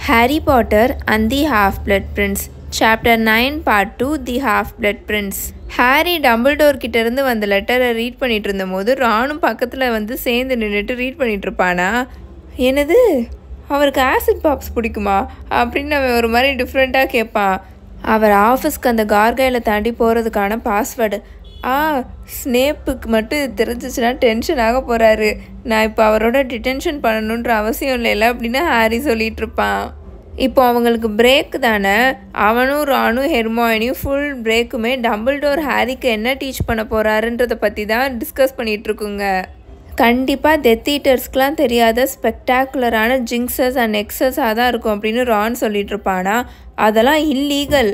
Harry Potter and the Half-Blood Prince Chapter 9 Part 2 The Half-Blood Prince Harry Dumbledore கிட்ட இருந்து வந்த லெட்டரை read பண்ணிட்டு இருந்தபோது ராணும் பக்கத்தில் வந்து சேர்ந்து நின்றுட்டு ரீட் பண்ணிட்டு இருப்பானா. என்னது, அவருக்கு ஆசிட் பாப்ஸ் பிடிக்குமா அப்படின்னு அவன் ஒரு மாதிரி டிஃப்ரெண்ட்டாக கேட்பான். அவர் ஆஃபீஸ்க்கு அந்த கார்கையில் தாண்டி போகிறதுக்கான பாஸ்வேர்டு. ஸ்னேப்புக்கு மட்டும் இது தெரிஞ்சிச்சுன்னா டென்ஷன் ஆக போகிறாரு. நான் இப்போ அவரோட டிடென்ஷன் பண்ணணுன்ற அவசியம் இல்லைல்ல அப்படின்னு ஹாரி சொல்லிட்டு இருப்பான். இப்போ அவங்களுக்கு பிரேக் தானே. அவனும் ராணும் ஹெர்மாயினியும் ஃபுல் பிரேக்குமே டம்பிள்டோர் ஹாரிக்கு என்ன டீச் பண்ண போகிறாருன்றதை பற்றி தான் டிஸ்கஸ் பண்ணிகிட்ருக்குங்க. கண்டிப்பாக டெத் ஈட்டர்ஸ்க்கெலாம் தெரியாத ஸ்பெக்டாகுலரான ஜிங்ஸஸ் அண்ட் எக்ஸஸாக தான் இருக்கும் அப்படின்னு ரான் சொல்லிட்டு இருப்பானா. அதெல்லாம் இல்லீகல்.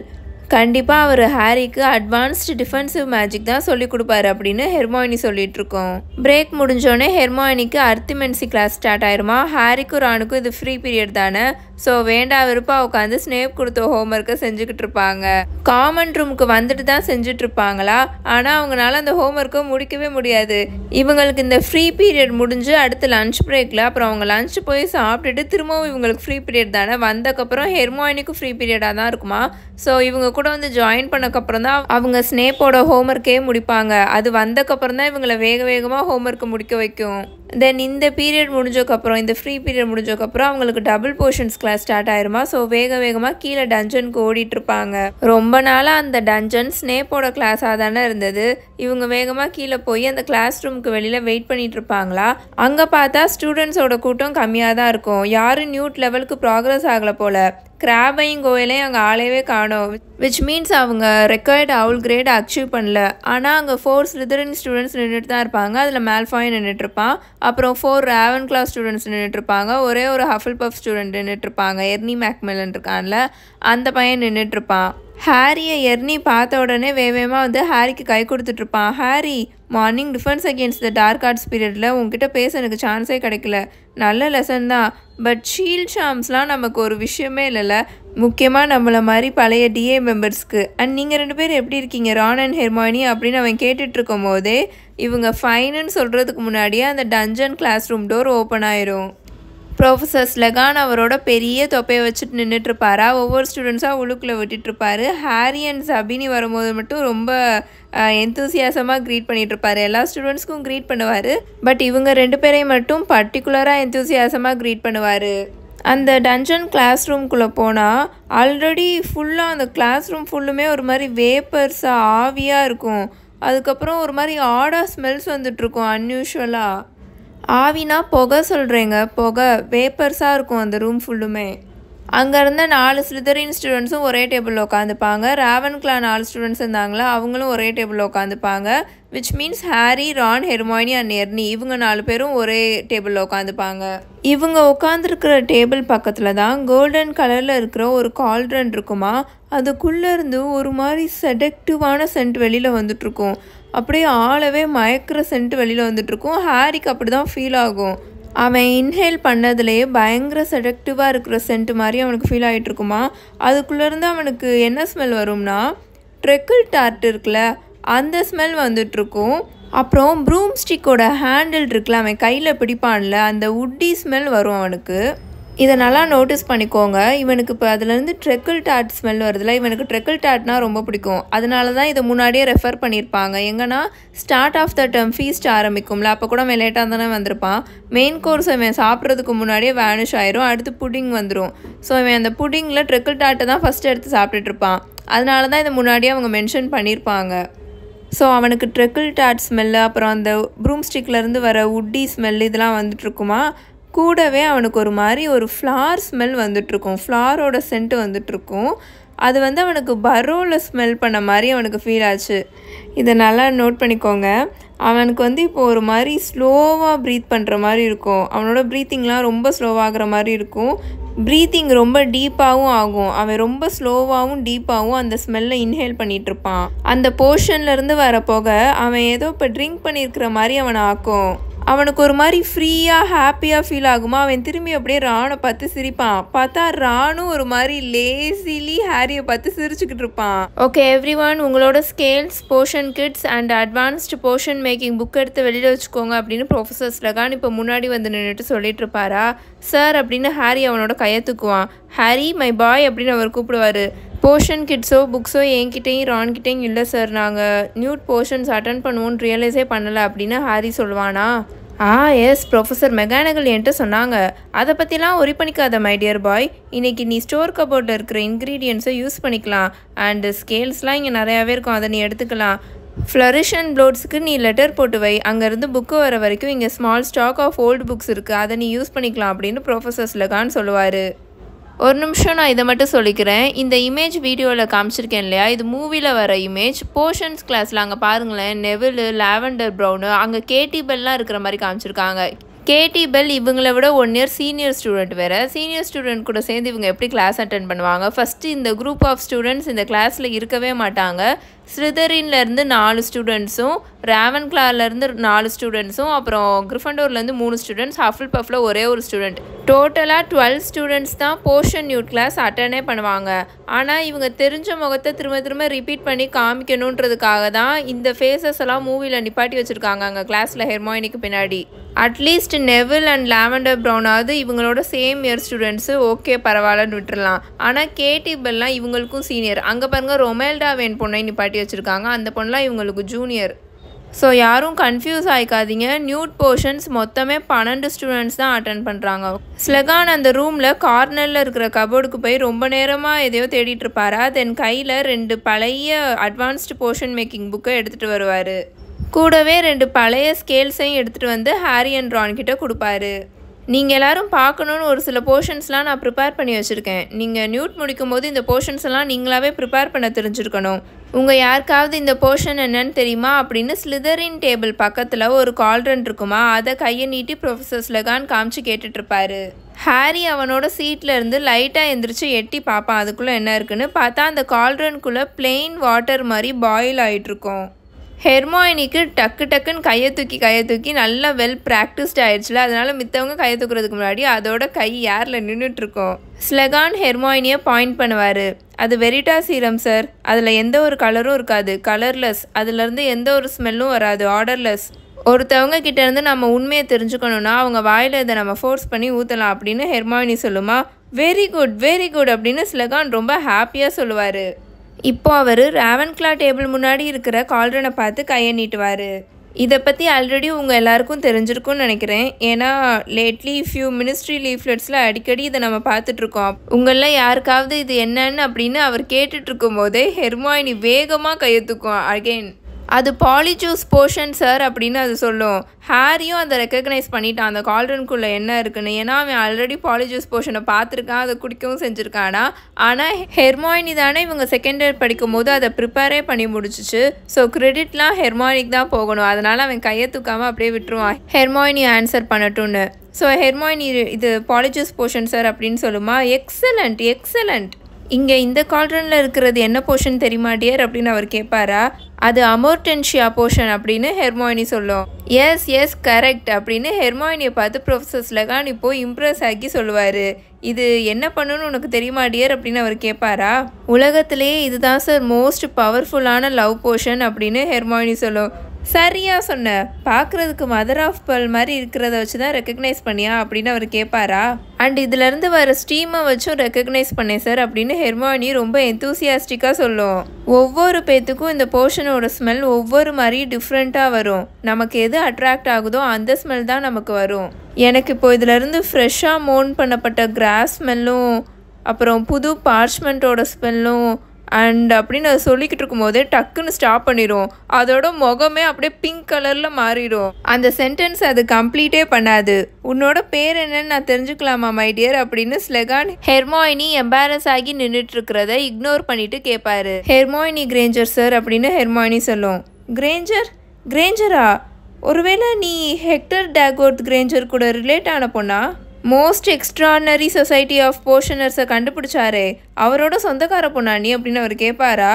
கண்டிப்பாக அவர் ஹாரிக்கு அட்வான்ஸ்டு டிஃபென்சிவ் மேஜிக் தான் சொல்லிக் கொடுப்பாரு அப்படின்னு ஹெர்மாயினி சொல்லிட்டு இருக்கோம். பிரேக் முடிஞ்சோடனே ஹெர்மாயினிக்கு அர்த்திமென்சி கிளாஸ் ஸ்டார்ட் ஆயிருமா. ஹாரிக்கும் ரானுக்கும் இது ஃப்ரீ பீரியட் தானே. ஸோ வேண்டா விருப்பா உட்காந்து ஸ்னேப் கொடுத்த ஹோம்ஒர்க்கை செஞ்சுக்கிட்டு இருப்பாங்க. காமன் ரூமுக்கு வந்துட்டு தான் செஞ்சுட்டு இருப்பாங்களா, ஆனால் அவங்களால அந்த ஹோம்ஒர்க்கை முடிக்கவே முடியாது. இவங்களுக்கு இந்த ஃப்ரீ பீரியட் முடிஞ்சு அடுத்து லன்ச் பிரேக்கில் அப்புறம் அவங்க லன்ச் போய் சாப்பிட்டுட்டு திரும்பவும் இவங்களுக்கு ஃப்ரீ பீரியட் தானே. வந்தக்கப்புறம் ஹெர்மாயினிக்கும் ஃப்ரீ பீரியடாக தான் இருக்குமா. ஸோ இவங்க கூட வந்து ஜாயின் பண்ணக்கப்புறம் தான் அவங்க ஸ்னேப்போட ஹோம்ஒர்க்கே முடிப்பாங்க. அது வந்தக்கப்புறம் தான் இவங்களை வேகமாக ஹோம்ஒர்க்கை முடிக்க வைக்கும். தென் இந்த பீரியட் முடிஞ்சக்கப்புறம், இந்த ஃப்ரீ பீரியட் முடிஞ்சக்கப்புறம் அவங்களுக்கு டபுள் போர்ஷன்ஸ் கிளாஸ் ஸ்டார்ட் ஆயிருமா. ஸோ வேகமாக கீழே டஞ்சனுக்கு ஓடிட்டு இருப்பாங்க. ரொம்ப நாளாக அந்த டஞ்சன் ஸ்னேப்போட கிளாஸாக தானே இருந்தது. இவங்க வேகமாக கீழே போய் அந்த கிளாஸ் ரூமுக்கு வெளியில் வெயிட் பண்ணிட்டு இருப்பாங்களா. அங்கே பார்த்தா ஸ்டூடெண்ட்ஸோட கூட்டம் கம்மியாக தான் இருக்கும். யாரும் நியூட் லெவலுக்கு ப்ராக்ரஸ் ஆகலை போல. கிராபையும் கோயிலையும் அங்கே ஆளவே காணோம். விச் மீன்ஸ் அவங்க ரெக்கார்டு அவுல் கிரேட் அச்சீவ் பண்ணல. ஆனால் அங்கே 4 ஸ்லிதரின் ஸ்டூடெண்ட்ஸ் நின்றுட்டு தான் இருப்பாங்க. அதில் மேல்ஃபாய் நின்றுட்டு இருப்பான். அப்புறம் 4 ராவன் கிளாஸ் ஸ்டூடெண்ட்ஸ் நின்றுட்டு இருப்பாங்க. ஒரே ஒரு ஹஃபில்பஃப் ஸ்டூடெண்ட் நின்றுட்டு இருப்பாங்க. எர்னி மேக்மெலன் இருக்கான்ல, அந்த பையன் நின்றுட்டு இருப்பான். ஹாரியை எர்னி பார்த்த உடனே வேகமாக வந்து ஹாரிக்கு கை கொடுத்துட்ருப்பான். Harry, morning defence against the dark arts பீரியடில் உங்ககிட்ட பேச எனக்கு சான்ஸே கிடைக்கல. நல்ல லெசன் தான், பட் ஷீல்ட் ஷாம்ஸ்லாம் நமக்கு ஒரு விஷயமே இல்லைல்ல, முக்கியமாக நம்மளை மாதிரி பழைய டிஏ மெம்பர்ஸ்க்கு. அண்ட் நீங்கள் 2 பேரும் எப்படி இருக்கீங்க ரான் அண்ட் ஹெர்மாயினி அப்படின்னு அவன் கேட்டுட்ருக்கும் போதே இவங்க ஃபைனுன்னு சொல்கிறதுக்கு முன்னாடியே அந்த dungeon class room door open ஆயிரும். ப்ரொஃபஸர் ஸ்லெகான் அவரோட பெரிய தொப்பையை வச்சுட்டு நின்றுட்டுருப்பாரா. ஒவ்வொரு ஸ்டூடெண்ட்ஸாக உள்ளுக்குள்ளே விட்டுட்ருப்பாரு. ஹாரி அண்ட் சபினி வரும்போது மட்டும் ரொம்ப எந்தூசியாசமாக க்ரீட் பண்ணிகிட்ருப்பாரு. எல்லா ஸ்டூடெண்ட்ஸ்க்கும் க்ரீட் பண்ணுவார். பட் இவங்க 2 பேரையும் மட்டும் பர்டிகுலராக எந்தூசியாசமாக க்ரீட் பண்ணுவார். அந்த டஞ்சன் கிளாஸ் ரூம்குள்ளே போனால் ஆல்ரெடி ஃபுல்லாக அந்த கிளாஸ் ரூம் ஃபுல்லுமே ஒரு மாதிரி வேப்பர்ஸாக ஆவியாக இருக்கும். அதுக்கப்புறம் ஒரு மாதிரி ஆடாக ஸ்மெல்ஸ் வந்துட்டுருக்கும் அன்யூஷுவலாக. ஆவினா புகை சொல்கிறேங்க, புகை வேப்பர்ஸாக இருக்கும் அந்த ரூம் ஃபுல்லுமே. அங்கே இருந்த 4 ஸ்லிதரின் ஸ்டூடெண்ட்ஸும் ஒரே டேபிளில் உட்காந்துப்பாங்க. ராவன் கிளா 4 ஸ்டூடெண்ட்ஸ் இருந்தாங்களா, அவங்களும் ஒரே டேபிளில் உட்காந்துப்பாங்க. Which means Harry, Ron, Hermione and Ernie இவங்க 4 பேரும் ஒரே டேபிளில் உட்காந்துப்பாங்க. இவங்க உட்காந்துருக்கிற டேபிள் பக்கத்தில் தான் கோல்டன் கலரில் இருக்கிற ஒரு கால்ட்ரன் இருக்குமா. அதுக்குள்ளேருந்து ஒரு மாதிரி செடக்டிவான சென்ட் வெளியில் வந்துட்டுருக்கும். அப்படியே ஆளவே மயக்கிற சென்ட் வெளியில் வந்துட்டுருக்கும். ஹாரிக்கு அப்படி தான் ஃபீல் ஆகும். அவன் இன்ஹேல் பண்ணதுலேயே பயங்கர செடக்டிவாக இருக்கிற சென்ட் மாதிரி அவனுக்கு ஃபீல் ஆகிட்டுருக்குமா. அதுக்குள்ளேருந்து அவனுக்கு என்ன ஸ்மெல் வரும்னா, ட்ரெக்கிள் டார்ட் இருக்குல்ல அந்த ஸ்மெல் வந்துட்டுருக்கும். அப்புறம் ப்ரூம் ஸ்டிக்கோட ஹேண்டில் இருக்குல்ல அவன் கையில் பிடிப்பான்ல, அந்த உட்டி ஸ்மெல் வரும் அவனுக்கு. இதை நல்லா நோட்டீஸ் பண்ணிக்கோங்க. இவனுக்கு இப்போ அதுலேருந்து ட்ரெக்கிள் டார்ட் ஸ்மெல் வருதுல்ல, இவனுக்கு ட்ரெக்கிள் டார்ட்னா ரொம்ப பிடிக்கும். அதனால தான் இதை முன்னாடியே ரெஃபர் பண்ணியிருப்பாங்க. எங்கன்னா start of the term feast ஆரம்பிக்கும்ல, அப்போ கூட அவன் லேட்டாக தானே வந்திருப்பான். மெயின் கோர்ஸ் அவன் சாப்பிட்றதுக்கு முன்னாடியே வேனிஷ் ஆயிரும். அடுத்து புட்டிங் வந்துடும். ஸோ அவன் அந்த புட்டிங்கில் ட்ரெக்கிள் டார்ட்டை தான் ஃபஸ்ட்டு எடுத்து சாப்பிட்டுட்ருப்பான். அதனால தான் இதை முன்னாடியே அவங்க மென்ஷன் பண்ணியிருப்பாங்க. ஸோ அவனுக்கு ட்ரெக்கிள் டார்ட் ஸ்மெல்லு, அப்புறம் அந்த ப்ரூம் ஸ்டிக்லேருந்து வர உட்டி ஸ்மெல் இதெல்லாம் வந்துட்டுருக்குமா. கூடவே அவனுக்கு ஒரு மாதிரி ஒரு ஃப்ளார் ஸ்மெல் வந்துட்டுருக்கும். ஃப்ளாரோட சென்ட்டு வந்துட்டுருக்கும். அது வந்து அவனுக்கு பரோவில் ஸ்மெல் பண்ண மாதிரி அவனுக்கு ஃபீல் ஆச்சு. இதை நல்லா நோட் பண்ணிக்கோங்க. அவனுக்கு வந்து இப்போது ஒரு மாதிரி ஸ்லோவாக ப்ரீத் பண்ணுற மாதிரி இருக்கும். அவனோட ப்ரீத்திங்லாம் ரொம்ப ஸ்லோவாகிற மாதிரி இருக்கும். ப்ரீத்திங் ரொம்ப டீப்பாகவும் ஆகும். அவன் ரொம்ப ஸ்லோவாகவும் டீப்பாகவும் அந்த ஸ்மெல்லை இன்ஹேல் பண்ணிகிட்ருப்பான். அந்த போர்ஷன்லேருந்து வர போக அவன் ஏதோ இப்போ ட்ரிங்க் பண்ணியிருக்கிற மாதிரி அவனை ஆக்கும். அவனுக்கு ஒரு மாதிரி ஃப்ரீயாக ஹாப்பியாக ஃபீல் ஆகுமா. அவன் திரும்பி அப்படியே ராணை பார்த்து சிரிப்பான். பார்த்தா ராணும் ஒரு மாதிரி லேசிலி ஹாரியை பார்த்து சிரிச்சுக்கிட்டு இருப்பான். ஓகே எவ்ரிவன், உங்களோட scales, portion kids and advanced portion making book எடுத்து வெளியில் வச்சுக்கோங்க அப்படின்னு ப்ரொஃபஸர் ஸ்லகான் இப்போ முன்னாடி வந்து நின்றுட்டு சொல்லிட்டு இருப்பாரா. சார் அப்படின்னு ஹாரி அவனோட கையை தூக்குவான். ஹாரி மை பாய் அப்படின்னு அவர் கூப்பிடுவார். போர்ஷன் கிட்ஸோ புக்ஸோ என்கிட்டையும் ரான்கிட்டையும் இல்லை சார், நாங்கள் நியூட் போர்ஷன்ஸ் அட்டன் பண்ணுவோன்னு ரியலைஸே பண்ணலை அப்படின்னு ஹாரி சொல்லுவானா. எஸ் ப்ரொஃபஸர் மெகானகல் என்கிட்ட சொன்னாங்க. அதை பற்றிலாம் ஒரி பண்ணிக்காத மை டியர் பாய். இன்றைக்கி நீ ஸ்டோர் கபோர்டில் இருக்கிற இன்க்ரீடியன்ஸை யூஸ் பண்ணிக்கலாம். அண்டு ஸ்கேல்ஸ்லாம் இங்கே நிறையாவே இருக்கும், அதை நீ எடுத்துக்கலாம். ஃப்ளரிஷ் அண்ட் ப்ளோட்ஸுக்கு நீ லெட்டர் போட்டு வை. அங்கேருந்து புக்கு வர வரைக்கும் இங்கே small stack of old books இருக்குது, அதை நீ யூஸ் பண்ணிக்கலாம் அப்படின்னு ப்ரொஃபஸர் ஸ்லகான் சொல்லுவார். ஒரு நிமிஷம் நான் இதை மட்டும் சொல்லிக்கிறேன். இந்த இமேஜ் வீடியோவில் காமிச்சிருக்கேன் இல்லையா, இது மூவியில் வர இமேஜ். போர்ஷன்ஸ் கிளாஸில் அங்கே பாருங்களேன், நெவில், லாவெண்டர் ப்ரௌனு, அங்கே கேடி பெல்லாம் இருக்கிற மாதிரி காமிச்சிருக்காங்க. கேடி பெல் இவங்கள விட 1 இயர் சீனியர் ஸ்டூடெண்ட் வேறு. சீனியர் ஸ்டூடெண்ட் கூட சேர்ந்து இவங்க எப்படி கிளாஸ் அட்டென்ட் பண்ணுவாங்க? ஃபஸ்ட்டு இந்த குரூப் ஆஃப் ஸ்டூடெண்ட்ஸ் இந்த கிளாஸில் இருக்கவே மாட்டாங்க. ஸ்லிதரின்லேருந்து 4 ஸ்டூடெண்ட்ஸும், ராவன்க்ளாலேருந்து 4 ஸ்டூடெண்ட்ஸும், அப்புறம் கிரிஃபண்டோர்லேருந்து 3 ஸ்டூடெண்ட்ஸ், ஹஃபில் பஃபில் ஒரே ஒரு ஸ்டூடெண்ட். டோட்டலாக 12 ஸ்டூடெண்ட்ஸ் தான் போர்ஷன் நியூட் கிளாஸ் அட்டனே பண்ணுவாங்க. ஆனால் இவங்க தெரிஞ்ச முகத்தை திரும்ப திரும்ப ரிப்பீட் பண்ணி காமிக்கணுன்றதுக்காக தான் இந்த ஃபேஸஸ் எல்லாம் மூவியில் நிப்பாட்டி வச்சுருக்காங்க அங்கே கிளாஸில் ஹெர்மாயினிக்கு பின்னாடி. அட்லீஸ்ட் நெவில் அண்ட் லாவெண்டர் ப்ரௌனாவது இவங்களோட சேம் இயர் ஸ்டூடெண்ட்ஸு, ஓகே பரவாயில்லன்னு விட்டுறலாம். ஆனால் கேடி பெல்லாம் இவங்களுக்கும் சீனியர். அங்கே பாருங்கள் ரொமேல்டா வேன் பொண்ணை நிப்பாட்டி வச்சுருக்காங்க, அந்த பொண்ணெலாம் இவங்களுக்கு ஜூனியர். ஸோ யாரும் கன்ஃபியூஸ் ஆகிக்காதீங்க. நியூட் போர்ஷன்ஸ் மொத்தமே 12 ஸ்டூடெண்ட்ஸ் தான் அட்டன் பண்ணுறாங்க. ஸ்லகான் அந்த ரூமில் கார்னரில் இருக்கிற கபோர்டுக்கு போய் ரொம்ப நேரமாக எதையோ தேடிட்டு இருப்பாரா. தென் கையில் 2 பழைய அட்வான்ஸ்டு போர்ஷன் மேக்கிங் புக்கை எடுத்துகிட்டு வருவார். கூடவே 2 பழைய ஸ்கேல்ஸையும் எடுத்துகிட்டு வந்து ஹாரி அண்ட் ரான் கிட்ட கொடுப்பாரு. நீங்கள் எல்லோரும் பார்க்கணுன்னு ஒரு சில போர்ஷன்ஸ்லாம் நான் ப்ரிப்பேர் பண்ணி வச்சுருக்கேன். நீங்கள் நியூட் முடிக்கும் போது இந்த போர்ஷன்ஸ் எல்லாம் நீங்களாவே ப்ரிப்பேர் பண்ண தெரிஞ்சிருக்கணும். உங்கள் யாருக்காவது இந்த போர்ஷன் என்னன்னு தெரியுமா அப்படின்னு ஸ்லிதரின் டேபிள் பக்கத்தில் ஒரு கால்ட்ரன் இருக்குமா, அதை கையை நீட்டி ப்ரொஃபஸர் ஸ்லகான் காமிச்சு கேட்டுட்ருப்பாரு. ஹாரி அவனோட சீட்டில் இருந்து லைட்டாக எந்திரிச்சு எட்டி பார்ப்பான் அதுக்குள்ளே என்ன இருக்குன்னு. பார்த்தா அந்த கால்ட்ரனுக்குள்ளே பிளெயின் வாட்டர் மாதிரி பாயில் ஆகிட்ருக்கும். ஹெர்மாயினிக்கு டக்குன்னு கையை தூக்கி நல்லா வெல் ப்ராக்டிஸ்ட் ஆயிடுச்சுல, அதனால மித்தவங்க கையை தூக்குறதுக்கு முன்னாடி அதோட கை ஏரில் நின்றுட்டுருக்கோம். ஸ்லகான் ஹெர்மாயினியை பாயிண்ட் பண்ணுவார். அது வெரிட்டா சீரம் சார், அதில் எந்த ஒரு கலரும் இருக்காது, கலர்லெஸ். அதுலேருந்து எந்த ஒரு ஸ்மெல்லும் வராது, ஆர்டர்லெஸ். ஒருத்தவங்க கிட்டேருந்து நம்ம உண்மையை தெரிஞ்சுக்கணுன்னா அவங்க வாயில் இதை நம்ம ஃபோர்ஸ் பண்ணி ஊற்றலாம் அப்படின்னு ஹெர்மாயினி சொல்லுமா. வெரி குட் அப்படின்னு ஸ்லகான் ரொம்ப ஹாப்பியாக சொல்லுவார். இப்போ அவர் ராவன்க்ளா டேபிள் முன்னாடி இருக்கிற கால்ட்ரனை பார்த்து கையை நீட்டுவார். இதை பற்றி ஆல்ரெடி உங்கள் எல்லாருக்கும் தெரிஞ்சிருக்கும்னு நினைக்கிறேன். ஏன்னா லேட்லி ஃபியூ மினிஸ்ட்ரி லீஃப்லெட்ஸில் அடிக்கடி இதை நம்ம பார்த்துட்ருக்கோம். உங்களில் யாருக்காவது இது என்னன்னு அப்படின்னு அவர் கேட்டுட்ருக்கும் போதே ஹெர்மாயினி வேகமாக கையை தூக்கும். அகெயின் அது பாலிஜூஸ் போர்ஷன் சார் அப்படின்னு அது சொல்லும். ஹாரியும் அதை ரெக்கக்னைஸ் பண்ணிட்டான் அந்த கால்ட்ரனுக்குள்ளே என்ன இருக்குன்னு. ஏன்னா அவன் ஆல்ரெடி பாலிஜூஸ் போர்ஷனை பார்த்துருக்கான், அதை குடிக்கவும் செஞ்சுருக்கானா. ஆனால் ஹெர்மாயினி தானே இவங்க செகண்ட் இயர் படிக்கும் போது அதை ப்ரிப்பேரே பண்ணி முடிச்சிச்சு. ஸோ கிரெடிட்லாம் ஹெர்மாயினிக்கு தான் போகணும். அதனால் அவன் கையை தூக்காமல் அப்படியே விட்டுருவான் ஹெர்மாயினி ஆன்சர் பண்ணட்டும்னு. ஸோ ஹெர்மாயினி இது பாலிஜூஸ் போர்ஷன் சார் அப்படின்னு சொல்லுமா. எக்ஸலண்ட். இங்கே இந்த கால்ட்ரனில் இருக்கிறது என்ன போர்ஷன் தெரியுமா டியர் அப்படின்னு அவர் கேட்பாரா. அது அமோர்டென்ஷியா போர்ஷன் அப்படின்னு ஹெர்மாயினி சொல்லும். எஸ் கரெக்ட் அப்படின்னு ஹெர்மாயினியை பார்த்து ப்ரொஃபஸர் ஸ்லகான் இப்போ இம்ப்ரெஸ் ஆக்கி சொல்லுவார். இது என்ன பண்ணணும்னு உனக்கு தெரியுமா டியர் அப்படின்னு அவர் கேட்பாரா. உலகத்திலேயே இதுதான் சார் மோஸ்ட் பவர்ஃபுல்லான லவ் போர்ஷன் அப்படின்னு ஹெர்மாயினி சொல்லும். சரியா சொன்ன, பார்க்குறதுக்கு மதர் ஆஃப் பெர்ல் மாதிரி இருக்கிறத வச்சு தான் ரெக்கக்னைஸ் பண்ணியா அப்படின்னு அவர் கேட்பாரா. அண்ட் இதுலேருந்து வர ஸ்டீமை வச்சும் ரெக்கக்னைஸ் பண்ணேன் சார் அப்படின்னு ஹெர்மாயினி ரொம்ப எந்தூசியாஸ்டிக்காக சொல்லும். ஒவ்வொரு பேத்துக்கும் இந்த போர்ஷனோட ஸ்மெல் ஒவ்வொரு மாதிரி டிஃப்ரெண்ட்டாக வரும். நமக்கு எது அட்ராக்ட் ஆகுதோ அந்த ஸ்மெல் தான் நமக்கு வரும். எனக்கு இப்போ இதிலேருந்து ஃப்ரெஷ்ஷாக மோன் பண்ணப்பட்ட கிராஸ் ஸ்மெல்லும் அப்புறம் புது பார்ச்மெண்ட்டோட ஸ்மெல்லும் அண்ட் அப்படின்னு அதை சொல்லிக்கிட்டு இருக்கும்போதே டக்குன்னு ஸ்டாப் பண்ணிடும். அதோட முகமே அப்படியே பிங்க் கலரில் மாறிடும். அந்த சென்டென்ஸ் அது கம்ப்ளீட்டே பண்ணாது. உன்னோட பேர் என்னன்னு நான் தெரிஞ்சுக்கலாமா மை டியர் அப்படின்னு ஸ்லகான் ஹெர்மாயினி எம்பாரஸ் ஆகி நின்றுட்டு இருக்கிறத இக்னோர் பண்ணிட்டு கேட்பாரு. ஹெர்மாயினி கிரேஞ்சர் சார் அப்படின்னு ஹெர்மாயினி சொல்லும். கிரேஞ்சரா? ஒருவேளை நீ ஹெக்டர் டேகோர்த் கிரேஞ்சர் கூட ரிலேட் ஆன பொண்ணா? மோஸ்ட் எக்ஸ்ட்ரானரி சொசைட்டி ஆஃப் போர்ஷனர்ஸை கண்டுபிடிச்சாரே அவரோட சொந்தக்கார பொண்ணா நீ அப்படின்னு அவர் கேட்பாரா.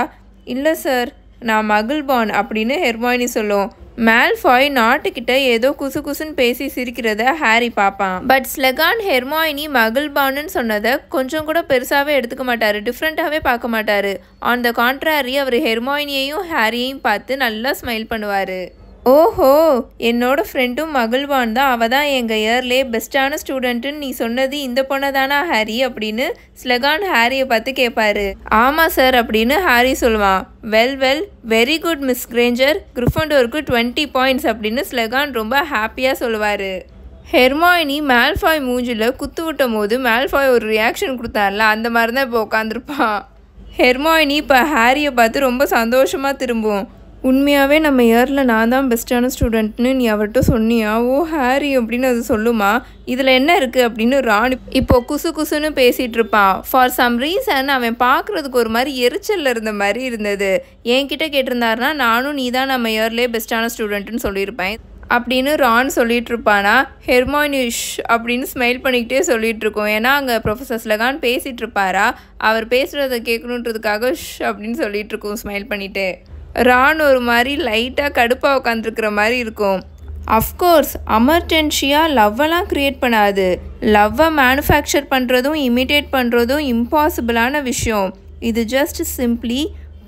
இல்லை சார், நான் மகிழ்பான் அப்படின்னு ஹெர்மாயினி சொல்லும். மேல்ஃபாய் நாட்டுக்கிட்ட ஏதோ குசு குசுன்னு பேசி சிரிக்கிறத ஹாரி பார்ப்பான். பட் ஸ்லெகான் ஹெர்மாயினி மகிழ்பான்னு சொன்னதை கொஞ்சம் கூட பெருசாகவே எடுத்துக்க மாட்டார், டிஃப்ரெண்ட்டாகவே பார்க்க மாட்டார். ஆன் த கான்ட்ராரி அவர் ஹெர்மாயினியையும் ஹாரியையும் பார்த்து நல்லா ஸ்மைல் பண்ணுவார். ஓஹோ, என்னோட ஃப்ரெண்டும் மகிழ்வான் தான், அவள் தான் எங்கள் இயர்லே பெஸ்ட்டான ஸ்டூடெண்ட்டுன்னு நீ சொன்னது இந்த பொண்ணை தானா ஹாரி அப்படின்னு ஸ்லெகான் ஹாரியை பார்த்து கேட்பாரு. ஆமாம் சார் அப்படின்னு ஹாரி சொல்லுவான். Well very good miss Granger, கிரிஃபண்டோருக்கு 20 பாயிண்ட்ஸ் அப்படின்னு ஸ்லெகான் ரொம்ப ஹாப்பியாக சொல்லுவார். ஹெர்மாயினி மேல்ஃபாய் மூஞ்சில் குத்து விட்டும் போது மேல்ஃபாய் ஒரு ரியாக்ஷன் கொடுத்தார்ல, அந்த மாதிரி தான் இப்போ உட்காந்துருப்பான். ஹெர்மாயினி இப்போ ஹாரியை பார்த்து ரொம்ப சந்தோஷமாக திரும்பும். உண்மையாகவே நம்ம இயரில் நான் தான் பெஸ்ட்டான ஸ்டூடெண்ட்னு நீ அவர்கிட்ட சொன்னியா? ஓ ஹாரி அப்படின்னு அது சொல்லுமா? இதில் என்ன இருக்குது அப்படின்னு ராணி இப்போ குசு குசுன்னு பேசிகிட்டு இருப்பான். ஃபார் சம் ரீசன் அவன் பார்க்குறதுக்கு ஒரு மாதிரி எரிச்சலில் இருந்த மாதிரி இருந்தது. என்கிட்ட கேட்டிருந்தாருன்னா நானும் நீ தான் நம்ம இயர்லேயே பெஸ்ட்டான ஸ்டூடெண்ட்டுன்னு சொல்லியிருப்பேன் அப்படின்னு ரான் சொல்லிட்டு இருப்பானா. ஹெர்மாயினி அப்படின்னு ஸ்மைல் பண்ணிக்கிட்டே சொல்லிட்டு இருக்கோம். ஏன்னா அங்கே ப்ரொஃபஸர் ஸ்லெகான் பேசிகிட்டு இருப்பாரா, அவர் பேசுகிறத கேட்கணுன்றதுக்காக அப்படின்னு சொல்லிட்டு இருக்கோம் ஸ்மைல் பண்ணிவிட்டு. ரான் ஒரு மாதிரி லைட்டாக கடுப்பாக உட்காந்துருக்கிற மாதிரி இருக்கும். அஃப்கோர்ஸ் அமர்ஜென்சியாக லவ்வெல்லாம் க்ரியேட் பண்ணாது. லவ்வை மேனுஃபேக்சர் பண்ணுறதும் இமிட்டேட் பண்ணுறதும் இம்பாசிபிளான விஷயம். இது ஜஸ்ட் சிம்ப்ளி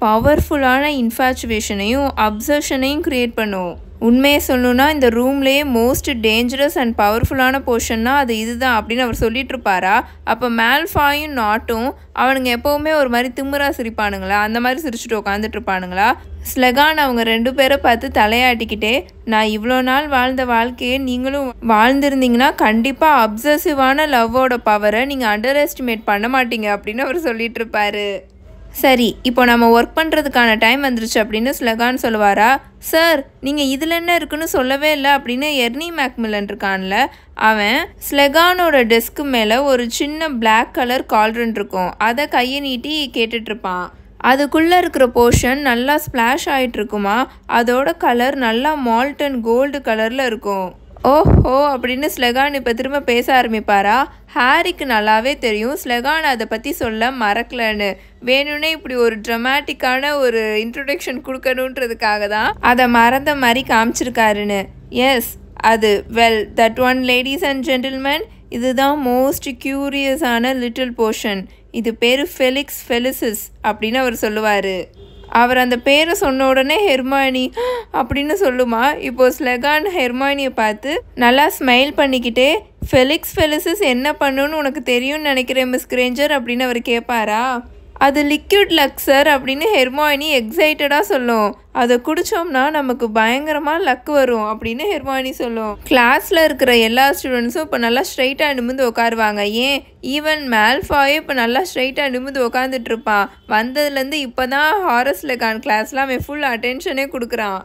பவர்ஃபுல்லான இன்ஃபேச்சுவேஷனையும் அப்சர்ஷனையும் க்ரியேட் பண்ணும். உண்மையை சொல்லணுன்னா இந்த ரூம்லேயே மோஸ்ட் டேஞ்சரஸ் அண்ட் பவர்ஃபுல்லான போர்ஷன்னா அது இதுதான் அப்படின்னு அவர் சொல்லிட்டு இருப்பாரா. அப்போ மேல்ஃபாயும் நாட்டும் அவனுங்க எப்போவுமே ஒரு மாதிரி திமிரா சிரிப்பானுங்களா, அந்த மாதிரி சிரிச்சுட்டு உட்காந்துட்டு இருப்பானுங்களா. ஸ்லெகான் அவங்க 2 பேரை பார்த்து தலையாட்டிக்கிட்டே, நான் இவ்வளோ நாள் வாழ்ந்த வாழ்க்கையை நீங்களும் வாழ்ந்திருந்தீங்கன்னா கண்டிப்பாக அப்சசிவான லவ்வோட பவரை நீங்கள் அண்டர் எஸ்டிமேட் பண்ண மாட்டீங்க அப்படின்னு அவர் சொல்லிட்டு இருப்பாரு. சரி, இப்போ நம்ம ஒர்க் பண்ணுறதுக்கான டைம் வந்துருச்சு அப்படின்னு ஸ்லெகான் சொல்லுவாரா. சார் நீங்கள் இதில் என்ன இருக்குன்னு சொல்லவே இல்லை அப்படின்னு எர்னி மேக்மில்லன் இருக்கான்ல, அவன் ஸ்லெகானோட டெஸ்க்கு மேலே ஒரு சின்ன பிளாக் கலர் கால்ரன் இருக்கும், அதை கையை நீட்டி கேட்டுட்ருப்பான். அதுக்குள்ளே இருக்கிற போர்ஷன் நல்லா ஸ்ப்ளாஷ் ஆகிட்டுருக்குமா, அதோட கலர் நல்லா மால்டன் கோல்டு கலரில் இருக்கும். ஓஹோ அப்படின்னு ஸ்லெகான் இப்போ திரும்ப பேச ஆரம்பிப்பாரா. ஹாரிக்கு நல்லாவே தெரியும் ஸ்லெகான் அதை பற்றி சொல்ல மறக்கலன்னு. வேணும்னே இப்படி ஒரு ட்ரமாட்டிக்கான ஒரு இன்ட்ரொடக்ஷன் கொடுக்கணுன்றதுக்காக தான் அதை மறந்த மாதிரி காமிச்சிருக்காருன்னு. எஸ், அது well that one ladies and gentleman, இதுதான் மோஸ்ட் க்யூரியஸான லிட்டில் போர்ஷன். இது பேர் ஃபெலிக்ஸ் ஃபெலிசிஸ் அப்படின்னு அவர் சொல்லுவார். அவர் அந்த பேரை சொன்ன உடனே ஹெர்மாயினி அப்படின்னு சொல்லுமா. இப்போது ஸ்லெகான் ஹெர்மாயினியை பார்த்து நல்லா ஸ்மைல் பண்ணிக்கிட்டே, ஃபெலிக்ஸ் ஃபெலிசிஸ் என்ன பண்ணுன்னு உனக்கு தெரியும்னு நினைக்கிறேன் மிஸ் கிரேஞ்சர் அப்படின்னு அவர் கேட்பாரா. அது லிக்விட் லக் சார் அப்படின்னு ஹெர்மாயினி எக்ஸைட்டடாக சொல்லும். அதை குடித்தோம்னா நமக்கு பயங்கரமாக லக் வரும் அப்படின்னு ஹெர்மாயினி சொல்லும். கிளாஸில் இருக்கிற எல்லா ஸ்டூடெண்ட்ஸும் இப்போ நல்லா ஸ்ட்ரைட்டாக நிமிந்து உட்காருவாங்க. ஏன் ஈவன் மேல்ஃபாயே இப்போ நல்லா ஸ்ட்ரைட்டாக நிமிந்து உட்காந்துட்டு இருப்பான். வந்ததுலேருந்து இப்போ தான் ஹாரஸ் லெகான் கிளாஸ்லாம் அவன் ஃபுல் அட்டென்ஷனே கொடுக்குறான்.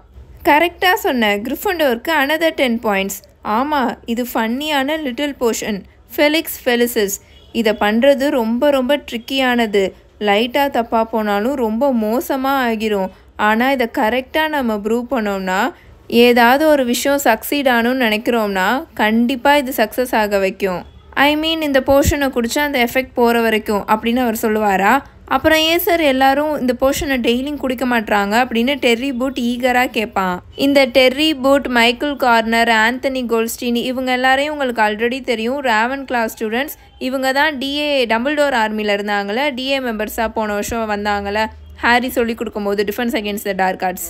கரெக்டாக சொன்னேன். கிரிஃபண்டோருக்கு அனதர் 10 பாயிண்ட்ஸ். ஆமாம், இது ஃபன்னியான லிட்டில் போர்ஷன் ஃபெலிக்ஸ் ஃபெலிசிஸ். இதை பண்ணுறது ரொம்ப ரொம்ப ட்ரிக்கியானது. லைட்டாக தப்பாக போனாலும் ரொம்ப மோசமாக ஆகிரும். ஆனால் இதை கரெக்டாக நம்ம ப்ரூவ் பண்ணோம்னா, ஏதாவது ஒரு விஷயம் சக்சீட் ஆகணும்னு நினைக்கிறோம்னா கண்டிப்பாக இது சக்ஸஸ் ஆக வைக்கும். ஐ மீன் இந்த போர்ஷனை குடித்தா அந்த எஃபெக்ட் போகிற வரைக்கும் அப்படின்னு அவர் சொல்லுவாரா. அப்புறம் ஏன் சார் எல்லாரும் இந்த போர்ஷனை டெய்லியும் குடிக்க மாட்றாங்க அப்படின்னு டெர்ரி பூட் ஈகராக கேட்பான். இந்த Terry Boot, Michael Corner, Anthony Goldstein இவங்க எல்லாரையும் உங்களுக்கு ஆல்ரெடி தெரியும். Ravenclaw students. இவங்க தான் டிஏ டம்பிள்டோர் ஆர்மியில் இருந்தாங்களே, டிஏ மெம்பர்ஸாக போன வருஷம் வந்தாங்களே ஹாரி சொல்லி கொடுக்கும்போது defence against the dark arts.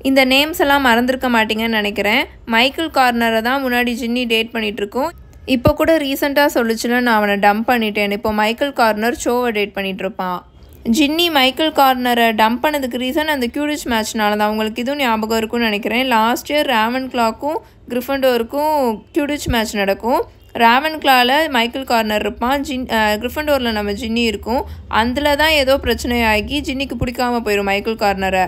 இந்த நேம்ஸ் எல்லாம் மறந்துருக்க மாட்டீங்கன்னு நினைக்கிறேன். மைக்கேல் கார்னரை தான் முன்னாடி ஜின்னி டேட் பண்ணிகிட்ருக்கோம். இப்போ கூட ரீசெண்டாக சொல்லிச்சுன்னா நான் அவனை டம்ப் பண்ணிட்டேன். இப்போ மைக்கேல் கார்னர் ஷோவை டேட் பண்ணிகிட்ருப்பான். ஜின்னி மைக்கேல் கார்னரை டம்ப் பண்ணதுக்கு ரீசன் அந்த கியூடிச் மேட்ச்னால தான். அவங்களுக்கு இதுவும் ஞாபகம் இருக்கும்னு நினைக்கிறேன். Last year Raavan கிளாக்கும் கிரிஃபண்டோருக்கும் Quidditch match நடக்கும். ராவன் கிளாவில் மைக்கேல் கார்னர் இருப்பான், கிரிஃபண்டோரில் நம்ம ஜின்னி இருக்கும். அதில் தான் ஏதோ பிரச்சனை ஆகி ஜின்னிக்கு பிடிக்காமல் போயிடும் மைக்கேல் கார்னரை.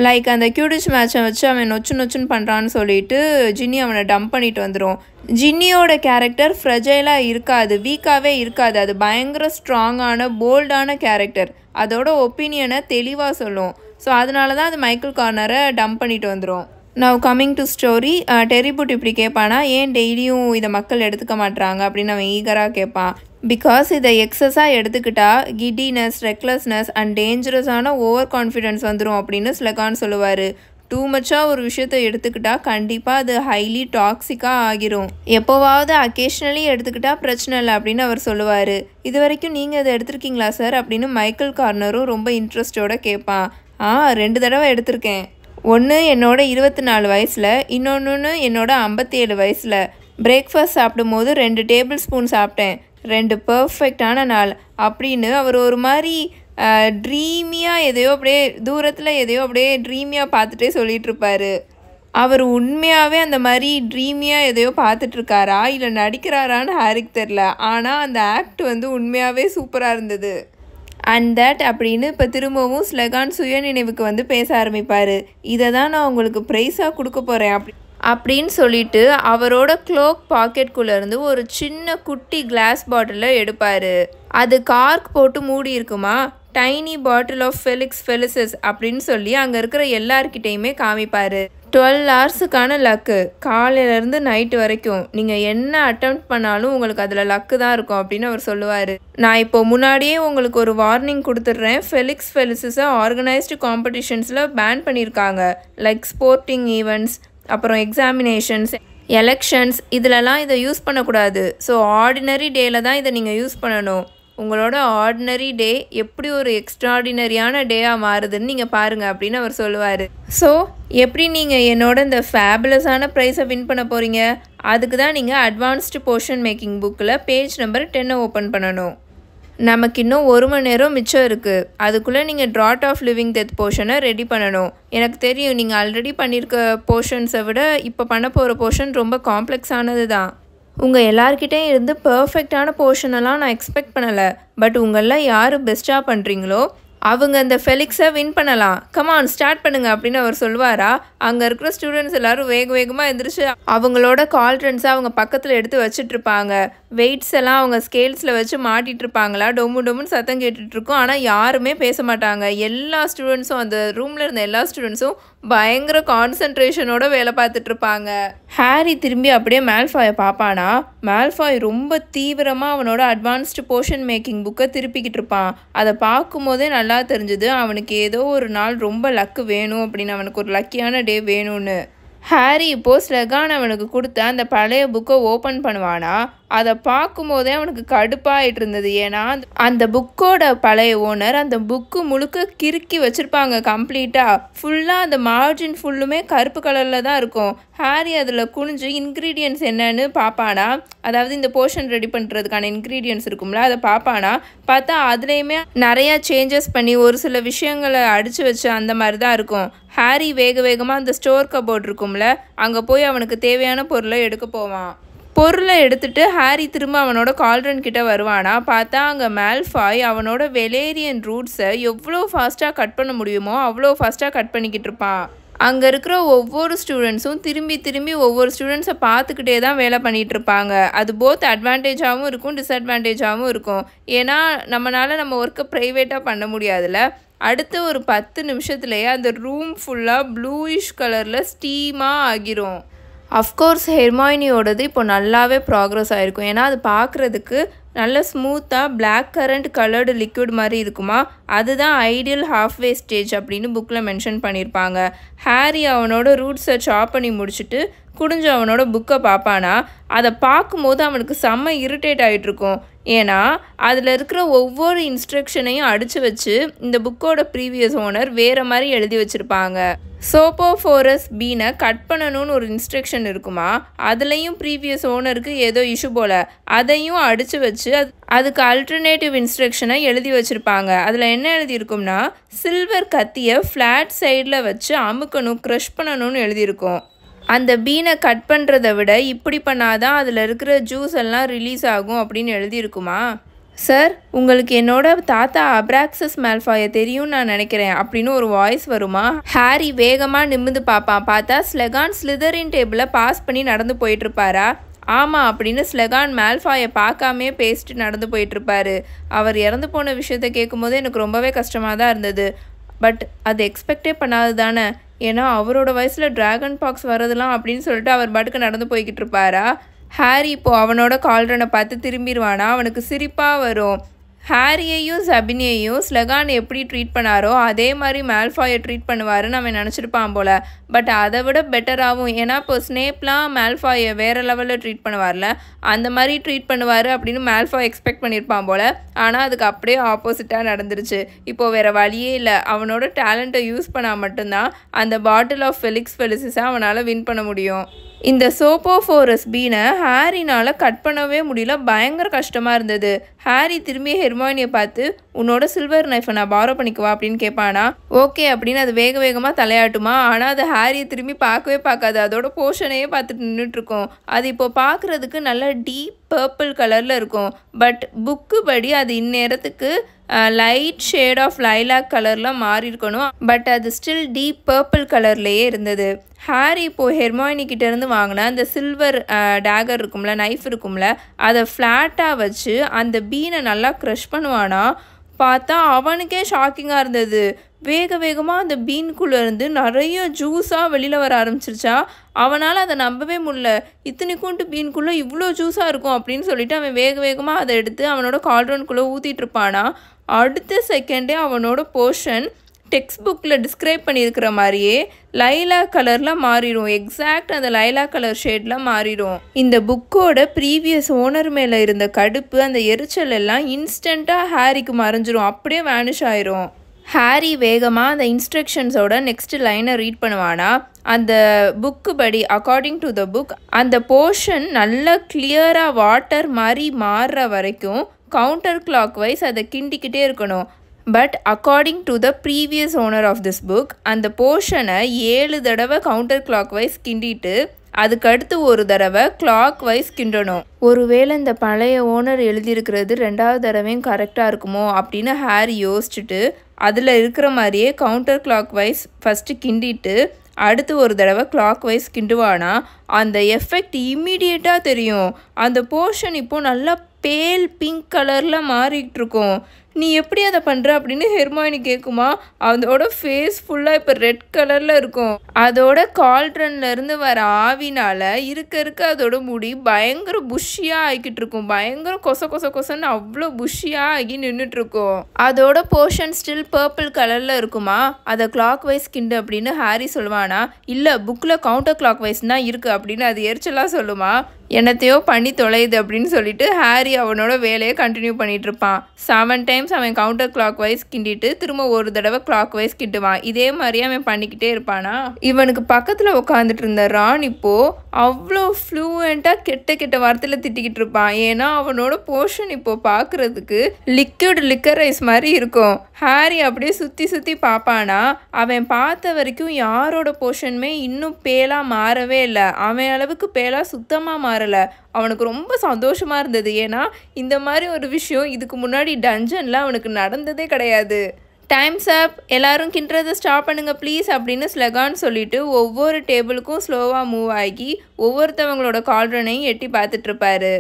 லைக் அந்த கியூடிச் மேட்சை வச்சு அவன் நொச்சுன்னு பண்ணுறான்னு சொல்லிட்டு ஜின்னி அவனை டம்ப் பண்ணிட்டு வந்துடும். ஜின்னியோட கேரக்டர் ஃப்ரெஜைலாக இருக்காது, வீக்காகவே இருக்காது. அது பயங்கர ஸ்ட்ராங்கான போல்டான கேரக்டர். அதோட ஒப்பீனியனை தெளிவாக சொல்லும். ஸோ அதனால தான் அது மைக்கேல் கார்னரை டம்ப் பண்ணிட்டு வந்துடும். Now coming to story. டெரிபுட் இப்படி கேட்பானா, ஏன் டெய்லியும் இதை மக்கள் எடுத்துக்க மாட்டுறாங்க அப்படின்னு அவன் ஈகராக கேட்பான். பிகாஸ் இதை எக்ஸஸாக எடுத்துக்கிட்டா கிடினஸ், ரெக்லஸ்னஸ் அண்ட் டேஞ்சரஸான ஓவர் கான்ஃபிடென்ஸ் வந்துடும் அப்படின்னு ஸ்லெகான் சொல்லுவார். டூ மச்சாக ஒரு விஷயத்த எடுத்துக்கிட்டா கண்டிப்பாக அது ஹைலி டாக்ஸிக்காக ஆகிரும். எப்போவாவது அக்கேஷ்னலி எடுத்துக்கிட்டா பிரச்சனை இல்லை அப்படின்னு அவர் சொல்லுவார். இது வரைக்கும் நீங்கள் அதை எடுத்திருக்கீங்களா சார் அப்படின்னு மைக்கேல் கார்னரும் ரொம்ப இன்ட்ரெஸ்டோட கேட்பான். 2 தடவை எடுத்திருக்கேன். ஒன்று என்னோட 24 வயசில், இன்னொன்று என்னோட 57 வயசில். பிரேக்ஃபாஸ்ட் சாப்பிடும் போது 2 டேபிள் ஸ்பூன் சாப்பிட்டேன். 2 பர்ஃபெக்டான நாள் அப்படின்னு அவர் ஒரு மாதிரி ட்ரீமியாக எதையோ அப்படியே தூரத்தில் எதையோ அப்படியே ட்ரீமியாக பார்த்துட்டே சொல்லிகிட்ருப்பார். அவர் உண்மையாகவே அந்த மாதிரி ட்ரீமியாக எதையோ பார்த்துட்ருக்காரா இல்லை நடிக்கிறாரான்னு ஹாரிக்கு தெரில. ஆனால் அந்த ஆக்ட் வந்து உண்மையாகவே சூப்பராக இருந்தது. அண்ட் தட் அப்படின்னு இப்போ திரும்பவும் ஸ்லெகான் சுயநினைவுக்கு வந்து பேச ஆரம்பிப்பார். இதை தான் நான் உங்களுக்கு ப்ரைஸாக கொடுக்க போகிறேன் அப்படின்னு சொல்லிட்டு அவரோட க்ளோக் பாக்கெட்குள்ளேருந்து ஒரு சின்ன குட்டி கிளாஸ் பாட்டிலை எடுப்பார். அது கார்க் போட்டு மூடி இருக்குமா. டைனி பாட்டில் ஆஃப் ஃபெலிக்ஸ் ஃபெலிசஸ் அப்படின்னு சொல்லி அங்கே இருக்கிற எல்லார்கிட்டையுமே காமிப்பார். 12 ஹவர்ஸுக்கான லக்கு, காலையிலேருந்து நைட்டு வரைக்கும் நீங்கள் என்ன அட்டெம்ப்ட் பண்ணாலும் உங்களுக்கு அதில் லக்கு தான் இருக்கும் அப்படின்னு அவர் சொல்லுவார். நான் இப்போ முன்னாடியே உங்களுக்கு ஒரு வார்னிங் கொடுத்துட்றேன். ஃபெலிக்ஸ் ஃபெலிசஸை ஆர்கனைஸ்டு காம்படிஷன்ஸில் பேன் பண்ணியிருக்காங்க. லைக் ஸ்போர்ட்டிங் ஈவெண்ட்ஸ், அப்புறம் எக்ஸாமினேஷன்ஸ், எலெக்ஷன்ஸ், இதிலலாம் இதை யூஸ் பண்ணக்கூடாது. ஸோ ஆர்டினரி டேயில் தான் இதை நீங்கள் யூஸ் பண்ணணும். உங்களோட ஆர்டினரி டே எப்படி ஒரு எக்ஸ்ட்ராடினரியான டேயாக மாறுதுன்னு நீங்கள் பாருங்கள் அப்படின்னு அவர் சொல்லுவார். ஸோ எப்படி நீங்கள் என்னோட இந்த ஃபேபுலஸான ப்ரைஸை வின் பண்ண போகிறீங்க? அதுக்கு தான் நீங்கள் அட்வான்ஸ்டு போர்ஷன் மேக்கிங் புக்கில் பேஜ் நம்பர் 10 ஓப்பன் பண்ணணும். நமக்கு இன்னும் 1 மணி நேரம் மிச்சம் இருக்குது. அதுக்குள்ளே நீங்கள் ட்ராட் ஆஃப் லிவிங் டெத் போர்ஷனை ரெடி பண்ணணும். எனக்கு தெரியும் நீங்கள் ஆல்ரெடி பண்ணியிருக்க போர்ஷன்ஸை விட இப்போ பண்ண போகிற போர்ஷன் ரொம்ப காம்ப்ளெக்ஸானது தான். உங்கள் எல்லார்கிட்டையும் இருந்து பர்ஃபெக்டான போர்ஷனெல்லாம் நான் எக்ஸ்பெக்ட் பண்ணலை. பட் உங்களில் யார் பெஸ்ட்டாக பண்ணுறீங்களோ அவங்க அந்த ஃபெலிக்ஸை வின் பண்ணலாம். கமான் ஸ்டார்ட் பண்ணுங்க அப்படின்னு அவர் சொல்லுவாரா. அங்கே இருக்கிற ஸ்டூடெண்ட்ஸ் எல்லோரும் வேகமாக எந்திரிச்சு அவங்களோட கால்ட்ரன்ஸை அவங்க பக்கத்தில் எடுத்து வச்சுட்ருப்பாங்க. வெயிட்ஸ் எல்லாம் அவங்க ஸ்கேல்ஸில் வச்சு மாட்டிகிட்டு இருப்பாங்களா. டொம்முன்னு சத்தம் கேட்டுட்ருக்கோம். ஆனால் யாருமே பேச மாட்டாங்க. எல்லா ஸ்டூடெண்ட்ஸும், அந்த ரூமில் இருந்த எல்லா ஸ்டூடெண்ட்ஸும் பயங்கர கான்சன்ட்ரேஷனோட வேலை பார்த்துட்ருப்பாங்க. ஹாரி திரும்பி அப்படியே மேல்ஃபாயை பார்ப்பானா. மேல்ஃபாய் ரொம்ப தீவிரமாக அவனோட அட்வான்ஸ்டு போர்ஷன் மேக்கிங் புக்கை திருப்பிக்கிட்டு இருப்பான். அதை பார்க்கும்போதே நல்லா தெரிஞ்சுது அவனுக்கு ஏதோ ஒரு நாள் ரொம்ப லக்கு வேணும் அப்படின்னு, அவனுக்கு ஒரு லக்கியான டே வேணும்னு. ஹாரி இப்போது ஸ்லெகான் அவனுக்கு கொடுத்த அந்த பழைய புக்கை ஓப்பன் பண்ணுவானா. அதை பார்க்கும்போதே அவனுக்கு கடுப்பாயிட்டு இருந்தது. ஏன்னா அந்த புக்கோட பழைய ஓனர் அந்த புக்கு முழுக்க கிறுக்கி வச்சுருப்பாங்க. கம்ப்ளீட்டாக ஃபுல்லாக அந்த மார்ஜின் ஃபுல்லுமே கருப்பு கலரில் தான் இருக்கும். ஹாரி அதில் குனிஞ்சு இன்க்ரீடியன்ட்ஸ் என்னன்னு பார்ப்பானா. அதாவது இந்த போர்ஷன் ரெடி பண்ணுறதுக்கான இன்க்ரீடியன்ட்ஸ் இருக்கும்ல, அதை பார்ப்பானா. பார்த்தா அதுலேயுமே நிறையா சேஞ்சஸ் பண்ணி ஒரு சில விஷயங்களை அடித்து வச்சு அந்த மாதிரி தான் இருக்கும். ஹாரி வேகமாக அந்த ஸ்டோர் கபோர்ட் இருக்கும்ல, அங்கே போய் அவனுக்கு தேவையான பொருளை எடுக்க போவான். பொருளை எடுத்துட்டு ஹாரி திரும்ப அவனோட கால்ட்ரன் கிட்ட வருவானா. பார்த்தா அங்கே மேல்ஃபாய் அவனோட வெலேரியன் ரூட்ஸை எவ்வளோ ஃபாஸ்ட்டாக கட் பண்ண முடியுமோ அவ்வளோ ஃபாஸ்ட்டாக கட் பண்ணிக்கிட்டு இருப்பான். அங்கே இருக்கிற ஒவ்வொரு ஸ்டூடெண்ட்ஸும் திரும்பி ஒவ்வொரு ஸ்டூடெண்ட்ஸை பார்த்துக்கிட்டே தான் வேலை பண்ணிகிட்டு இருப்பாங்க. அது போத் அட்வான்டேஜாகவும் இருக்கும், டிஸ்அட்வான்டேஜாகவும் இருக்கும். ஏன்னா நம்ம ஒர்க்கை ப்ரைவேட்டாக பண்ண முடியாதுல்ல. அடுத்த ஒரு 10 நிமிஷத்துலேயே அந்த ரூம் ஃபுல்லாக ப்ளூயிஷ் கலரில் ஸ்டீமாக ஆகிரும். அஃப்கோர்ஸ் ஹெர்மாயினியோடது இப்போ நல்லாவே ப்ராக்ரஸ் ஆகிருக்கும். ஏன்னா அது பார்க்குறதுக்கு நல்ல ஸ்மூத்தாக பிளாக் கரண்ட் கலர்டு லிக்விட் மாதிரி இருக்குமா. அதுதான் ஐடியல் ஹாஃப்வே ஸ்டேஜ் அப்படின்னு புக்கில் மென்ஷன் பண்ணியிருப்பாங்க. ஹாரி அவனோட ரூட்ஸை சாப் பண்ணி முடிச்சுட்டு குடிஞ்சு அவனோட புக்கை பார்ப்பானா. அதை பார்க்கும்போது அவனுக்கு செம்ம இரிட்டேட் ஆகிட்ருக்கும். ஏன்னா அதில் இருக்கிற ஒவ்வொரு இன்ஸ்ட்ரக்ஷனையும் அடித்து வச்சு இந்த புக்கோட ப்ரீவியஸ் ஓனர் வேறு மாதிரி எழுதி வச்சுருப்பாங்க. சோப்போஃபோரஸ் பீனை கட் பண்ணணும்னு ஒரு இன்ஸ்ட்ரக்ஷன் இருக்குமா. அதுலேயும் ப்ரீவியஸ் ஓனருக்கு ஏதோ இஷ்யூ போல் அதையும் அடித்து வச்சு அதுக்கு அல்டர்னேட்டிவ் இன்ஸ்ட்ரக்ஷனை எழுதி வச்சுருப்பாங்க. அதில் என்ன எழுதியிருக்கும்னா, சில்வர் கத்தியை ஃப்ளாட் சைடில் வச்சு அமுக்கணும், க்ரஷ் பண்ணணும்னு எழுதியிருக்கும். அந்த பீனை கட் பண்ணுறதை விட இப்படி பண்ணாதான் அதில் இருக்கிற ஜூஸ் எல்லாம் ரிலீஸ் ஆகும் அப்படின்னு எழுதியிருக்குமா. சார், உங்களுக்கு என்னோட தாத்தா அப்ராக்சஸ் மேல்ஃபாயை தெரியும்னு நான் நினைக்கிறேன் அப்படின்னு ஒரு வாய்ஸ் வருமா. ஹாரி வேகமாக நிமிர்ந்து பார்ப்பான். பார்த்தா ஸ்லெகான் ஸ்லிதரின் டேபிளை பாஸ் பண்ணி நடந்து போயிட்டுருப்பாரா. ஆமாம் அப்படின்னு ஸ்லெகான் மேல்ஃபாயை பார்க்காமே பேசிட்டு நடந்து போயிட்டுருப்பாரு. அவர் இறந்து போன விஷயத்த கேட்கும்போது எனக்கு ரொம்பவே கஷ்டமாக தான் இருந்தது. பட் அது எக்ஸ்பெக்டே பண்ணாது தானே. ஏன்னா அவரோட வயசில் ட்ராகன் பாக்ஸ் வரதெல்லாம் அப்படின்னு சொல்லிட்டு அவர் பாட்டுக்கு நடந்து போய்கிட்டு இருப்பாரா. ஹாரி இப்போது அவனோட கால்ட்ரனை பார்த்து திரும்பிடுவானா. அவனுக்கு சிரிப்பாக வரும். ஹாரியையும் சபினியையும் ஸ்லெகான் எப்படி ட்ரீட் பண்ணாரோ அதே மாதிரி மேல்ஃபாயை ட்ரீட் பண்ணுவாருன்னு அவன் நினச்சிருப்பான் போல். பட் அதை விட பெட்டராகவும், ஏன்னா இப்போ ஸ்னேப்லாம் மேல்ஃபாயை வேறு லெவலில் ட்ரீட் பண்ணுவார்ல, அந்த மாதிரி ட்ரீட் பண்ணுவார் அப்படின்னு மேல்ஃபாய் எக்ஸ்பெக்ட் பண்ணியிருப்பான் போல். ஆனால் அதுக்கு அப்படியே ஆப்போசிட்டாக நடந்துருச்சு. இப்போது வேறு வழியே இல்லை, அவனோட டேலண்ட்டை யூஸ் பண்ணால் மட்டும்தான் அந்த பாட்டில் ஆஃப் ஃபெலிக்ஸ் ஃபெலிசிஸை அவனால் வின் பண்ண முடியும். இந்த சோப்போஃபோரஸ் பீனை ஹாரினால் கட் பண்ணவே முடியல, பயங்கர கஷ்டமாக இருந்தது. ஹாரி திரும்பி ஹெர்மாயினியை பார்த்து, உன்னோட சில்வர் நைஃபை நான் பாரோ பண்ணிக்குவா அப்படின்னு கேட்பானா. ஓகே அப்படின்னு அது வேக வேகமாக தலையாட்டுமா. ஆனால் அது ஹாரியை திரும்பி பார்க்கவே பார்க்காது, அதோட போர்ஷனையே பார்த்துட்டு நின்றுட்டுருக்கோம். அது இப்போ பார்க்குறதுக்கு நல்ல டீப் பர்பிள் கலரில் இருக்கும். பட் புக்கு படி அது இந்நேரத்துக்கு லைட் ஷேட் ஆஃப் லைலாக் கலரில் மாறி இருக்கணும். பட் அது ஸ்டில் டீப் பர்பிள் கலர்லேயே இருந்தது. ஹாரி இப்போது ஹெர்மாயினி கிட்டேருந்து வாங்கின அந்த சில்வர் டேகர் இருக்கும்ல, நைஃப் இருக்கும்ல, அதை ஃப்ளாட்டாக வச்சு அந்த பீனை நல்லா க்ரஷ் பண்ணுவானா. பார்த்தா அவனுக்கே ஷாக்கிங்காக இருந்தது. வேக வேகமாக அந்த பீனுக்குள்ளேருந்து நிறைய ஜூஸாக வெளியில் வர ஆரம்பிச்சிருச்சா. அவனால் அதை நம்பவே முடியல. இத்தனைக்கூண்டு பீனுக்குள்ளே இவ்வளோ ஜூஸாக இருக்கும் அப்படின்னு சொல்லிட்டு அவன் வேக வேகமாக அதை எடுத்து அவனோட கால்ட்ரனுக்குள்ளே ஊற்றிட்டு இருப்பானா. அடுத்த செகண்டே அவனோட போர்ஷன் டெக்ஸ்ட் புக்கில் டிஸ்கிரைப் பண்ணியிருக்கிற மாதிரியே லைலாக் கலரில் மாறிடும். எக்ஸாக்ட் அந்த லைலாக் கலர் ஷேடில் மாறிடும். இந்த புக்கோட ப்ரீவியஸ் ஓனர் மேலே இருந்த கடுப்பு, அந்த எரிச்சல் எல்லாம் இன்ஸ்டண்ட்டாக ஹாரிக்கு மறைஞ்சிரும், அப்படியே வேனிஷ் ஆயிரும். ஹாரி வேகமாக அந்த இன்ஸ்ட்ரக்ஷன்ஸோட நெக்ஸ்ட் லைனை ரீட் பண்ணுவானா. அந்த புக்கு படி அக்கார்டிங் டு த புக் அந்த போர்ஷன் நல்லா கிளியராக வாட்டர் மாதிரி மாறுற வரைக்கும் கவுண்டர் கிளாக் வைஸ் அதை கிண்டிக்கிட்டே இருக்கணும். But according to the previous owner of this book அந்த போர்ஷனை 7 தடவை கவுண்டர் கிளாக் வைஸ் கிண்டிட்டு அதுக்கடுத்து ஒரு தடவை கிளாக் வைஸ் கிண்டணும். ஒருவேளை இந்த பழைய ஓனர் எழுதியிருக்கிறது 2வது தடவையும் கரெக்டாக இருக்குமோ அப்படின்னு ஹாரி யோசிச்சுட்டு அதில் இருக்கிற மாதிரியே கவுண்டர் கிளாக் வைஸ் ஃபஸ்ட்டு கிண்டிட்டு அடுத்து ஒரு தடவை கிளாக் வைஸ் கிண்டுவானா. அந்த எஃபெக்ட் இம்மீடியட்டாக தெரியும். அந்த போர்ஷன் இப்போது நல்லா பேல் பிங்க் கலரில் மாறிக்கிட்டு இருக்கும். நீ எப்படி அதை பண்ணுற அப்படின்னு ஹெர்மாயினி கேட்குமா. அதோட ஃபேஸ் ஃபுல்லாக இப்போ ரெட் கலரில் இருக்கும். அதோட கால்ட்ரன்லேருந்து வர ஆவினால் இருக்க அதோட முடி பயங்கர புஷ்ஷியாக ஆகிக்கிட்டு இருக்கும். பயங்கர கொசன்னு அவ்வளோ புஷ்ஷியாக ஆகி நின்றுட்டுருக்கும். அதோட போர்ஷன் ஸ்டில் பர்பிள் கலரில் இருக்குமா. அதை கிளாக் வைஸ் கிண்டு அப்படின்னு ஹாரி சொல்லுவானா. இல்லை, புக்கில் கவுண்டர் கிளாக் வைஸ் தான் இருக்குது அப்படின்னு அது எரிச்சலாக சொல்லுமா. என்னத்தையோ பண்ணி தொலையுது அப்படின்னு சொல்லிட்டு ஹாரி அவனோட வேலையை கண்டினியூ பண்ணிட்டு இருப்பான். 7 டைம்ஸ் அவன் கவுண்டர் கிளாக் வைஸ் கிண்டிட்டு திரும்ப ஒரு தடவை கிளாக் வைஸ் கிண்டுவான். இதே மாதிரி அவன் பண்ணிக்கிட்டே இருப்பானா. இவனுக்கு பக்கத்தில் உட்காந்துட்டு இருந்த ரான் இப்போ அவ்வளோ ஃப்ளூவெண்ட்டாக கெட்ட வார்த்தையில் திட்டிக்கிட்டு இருப்பான். ஏன்னா அவனோட போர்ஷன் இப்போ பார்க்குறதுக்கு லிக்கரைஸ் மாதிரி இருக்கும். ஹாரி அப்படியே சுற்றி பார்ப்பானா. அவன் பார்த்த வரைக்கும் யாரோட போர்ஷனுமே இன்னும் பேலாக மாறவே இல்லை. அவன் அளவுக்கு பேலாக சுத்தமாக மாறல. அவனுக்கு ரொம்ப சந்தோஷமா இருந்தது. ஏன்னா இந்த மாதிரி ஒரு விஷயம் இதுக்கு முன்னாடி டஞ்சன்ல அவனுக்கு நடந்ததே கிடையாது. டைம்ஸ் அப், எல்லாரும் கிண்டுறதை ஸ்டாப் பண்ணுங்க ப்ளீஸ் அப்படின்னு ஸ்லெகான் சொல்லிட்டு ஒவ்வொரு டேபிளுக்கும் ஸ்லோவாக மூவ் ஆகி ஒவ்வொருத்தவங்களோட கால்ட்ரனையும் எட்டி பார்த்துட்டு இருப்பாரு.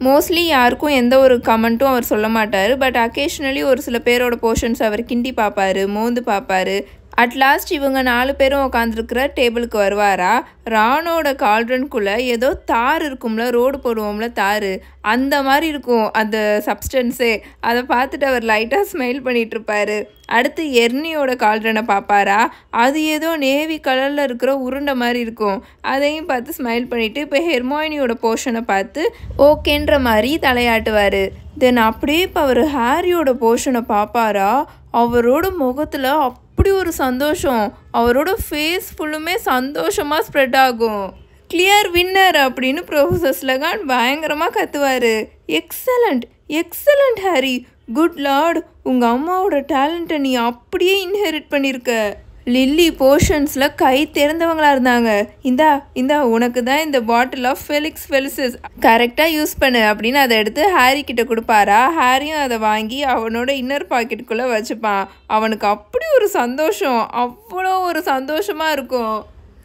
மோஸ்ட்லி யாருக்கும் எந்த ஒரு கமெண்ட்டும் அவர் சொல்ல மாட்டார். பட் அக்கேஷ்னலி ஒரு சில பேரோட போர்ஷன்ஸ் அவர் கிண்டி பார்ப்பாரு, மோந்து பார்ப்பாரு. அட்லாஸ்ட் இவங்க 4 பேரும் உட்காந்துருக்கிற டேபிளுக்கு வருவாரா. ரானோட கால்ட்ரனுக்குள்ளே ஏதோ தார் இருக்கும்ல, ரோடு போடுவோம்ல தார், அந்த மாதிரி இருக்கும் அந்த சப்ஸ்டன்ஸே. அதை பார்த்துட்டு அவர் லைட்டாக ஸ்மைல் பண்ணிகிட்டு இருப்பார். அடுத்து எர்னியோட கால்ட்ரனை பார்ப்பாரா. அது ஏதோ நேவி கலரில் இருக்கிற உருண்டை மாதிரி இருக்கும். அதையும் பார்த்து ஸ்மைல் பண்ணிவிட்டு இப்போ ஹெர்மாயினியோட போர்ஷனை பார்த்து ஓகேன்ற மாதிரி தலையாட்டுவார். தென் அப்படியே இப்போ அவர் ஹாரியோட போர்ஷனை பார்ப்பாரா. அவரோட முகத்தில் அப்படி ஒரு சந்தோஷம், அவரோட ஃபேஸ் ஃபுல்லுமே சந்தோஷமாக ஸ்ப்ரெட் ஆகும். கிளியர் வின்னர் அப்படின்னு ப்ரொஃபஸர் ஸ்லெகான் பயங்கரமாக கத்துவார். எக்ஸலண்ட் ஹாரி, குட் லார்ட், உங்கள் அம்மாவோட டேலண்ட்டை நீ அப்படியே இன்ஹெரிட் பண்ணியிருக்க. லில்லி போர்ஷன்ஸில் கை திறந்தவங்களா இருந்தாங்க. இந்தா உனக்கு தான் இந்த பாட்டில் ஆஃப் ஃபெலிக்ஸ் ஃபெலிசிஸ், கரெக்டாக யூஸ் பண்ணு அப்படின்னு அதை எடுத்து ஹாரி கிட்ட கொடுப்பாரா. ஹாரியும் அதை வாங்கி அவனோட இன்னர் பாக்கெட்டுக்குள்ளே வச்சுப்பான். அவனுக்கு அப்படி ஒரு சந்தோஷம், அவ்வளோ ஒரு சந்தோஷமாக இருக்கும்.